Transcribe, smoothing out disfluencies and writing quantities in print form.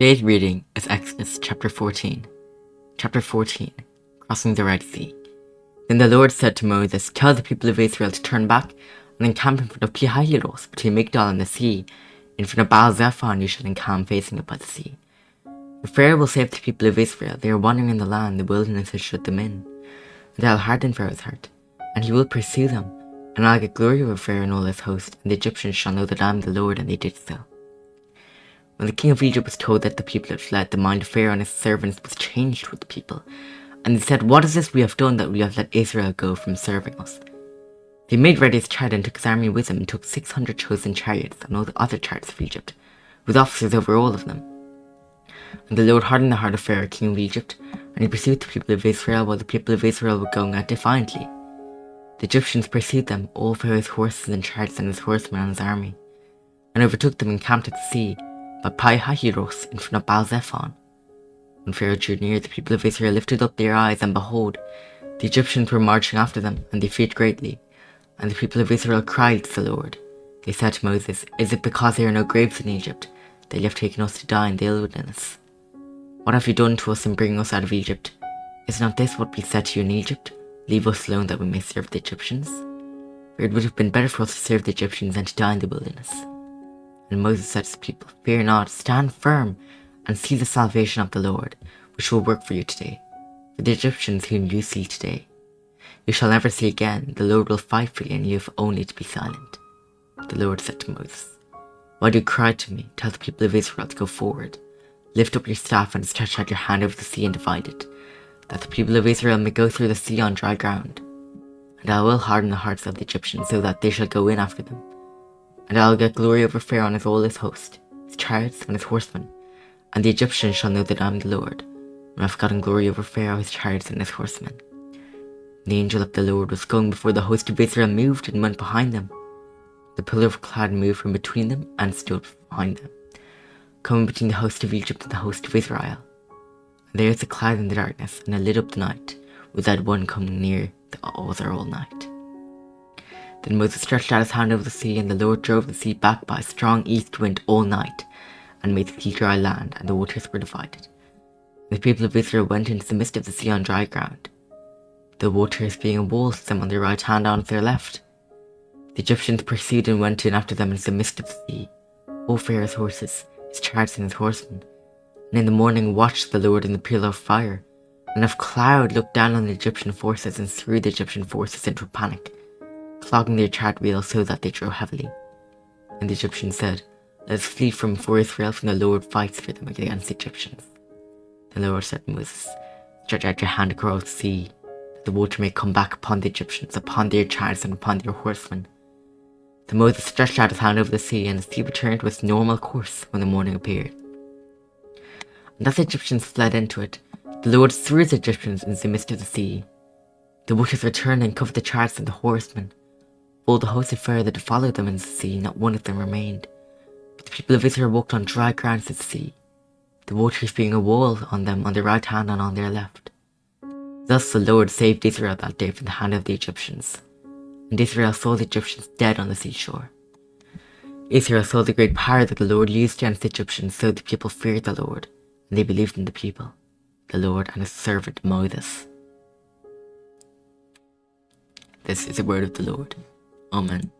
Today's reading is Exodus chapter 14. Chapter 14, Crossing the Red Sea. Then the Lord said to Moses, "Tell the people of Israel to turn back and encamp in front of Pi-hahiroth between Migdol and the sea. In front of Baal-zephon you shall encamp facing it by the sea. The Pharaoh will say to the people of Israel, they are wandering in the land, the wilderness has shut them in. And I'll harden Pharaoh's heart, and he will pursue them. And I'll get glory over Pharaoh and all his host, and the Egyptians shall know that I am the Lord," and they did so. When the king of Egypt was told that the people had fled, the mind of Pharaoh and his servants was changed with the people. And they said, "What is this we have done that we have let Israel go from serving us?" They made ready his chariot and took his army with him, and took 600 chosen chariots and all the other chariots of Egypt, with officers over all of them. And the Lord hardened the heart of Pharaoh, king of Egypt, and he pursued the people of Israel while the people of Israel were going out defiantly. The Egyptians pursued them, all Pharaoh's horses and chariots and his horsemen and his army, and overtook them and camped at the sea, by Pi-hahiroth in front of Baal-zephon. When Pharaoh drew near, the people of Israel lifted up their eyes, and behold, the Egyptians were marching after them, and they feared greatly. And the people of Israel cried to the Lord. They said to Moses, "Is it because there are no graves in Egypt that you have taken us to die in the wilderness? What have you done to us in bringing us out of Egypt? Is not this what we said to you in Egypt? Leave us alone that we may serve the Egyptians? For it would have been better for us to serve the Egyptians than to die in the wilderness." And Moses said to the people, "Fear not, stand firm, and see the salvation of the Lord, which will work for you today. For the Egyptians whom you see today, you shall never see again. The Lord will fight for you, and you have only to be silent." The Lord said to Moses, "Why do you cry to me? Tell the people of Israel to go forward. Lift up your staff and stretch out your hand over the sea and divide it, that the people of Israel may go through the sea on dry ground. And I will harden the hearts of the Egyptians, so that they shall go in after them. And I will get glory over Pharaoh and all his host, his chariots and his horsemen. And the Egyptians shall know that I am the Lord, when I have gotten glory over Pharaoh, his chariots and his horsemen." And the angel of the Lord was going before the host of Israel moved and went behind them. The pillar of cloud moved from between them and stood behind them, coming between the host of Egypt and the host of Israel. And there was a cloud in the darkness, and it lit up the night, without one coming near the other all night. Then Moses stretched out his hand over the sea, and the Lord drove the sea back by a strong east wind all night, and made the sea dry land, and the waters were divided. And the people of Israel went into the midst of the sea on dry ground, the waters being a wall to them on their right hand and on their left. The Egyptians pursued and went in after them into the midst of the sea, all Pharaoh's horses, his chariots and his horsemen. And in the morning watched the Lord in the pillar of fire, and of cloud looked down on the Egyptian forces and threw the Egyptian forces into a panic, clogging their chariot wheels so that they drove heavily. And the Egyptians said, "Let us flee from before Israel, for the Lord fights for them against the Egyptians." The Lord said to Moses, "Stretch out your hand across the sea, that the water may come back upon the Egyptians, upon their chariots and upon their horsemen." So Moses stretched out his hand over the sea, and the sea returned to its normal course when the morning appeared. And as the Egyptians fled into it, the Lord threw the Egyptians into the midst of the sea. The waters returned and covered the chariots and the horsemen. All the hosts of Pharaoh that followed them in the sea, not one of them remained. But the people of Israel walked on dry ground to the sea, the waters being a wall on them on their right hand and on their left. Thus the Lord saved Israel that day from the hand of the Egyptians. And Israel saw the Egyptians dead on the seashore. Israel saw the great power that the Lord used against the Egyptians, so the people feared the Lord, and they believed in the people, the Lord and his servant Moses. This is the word of the Lord. Amen.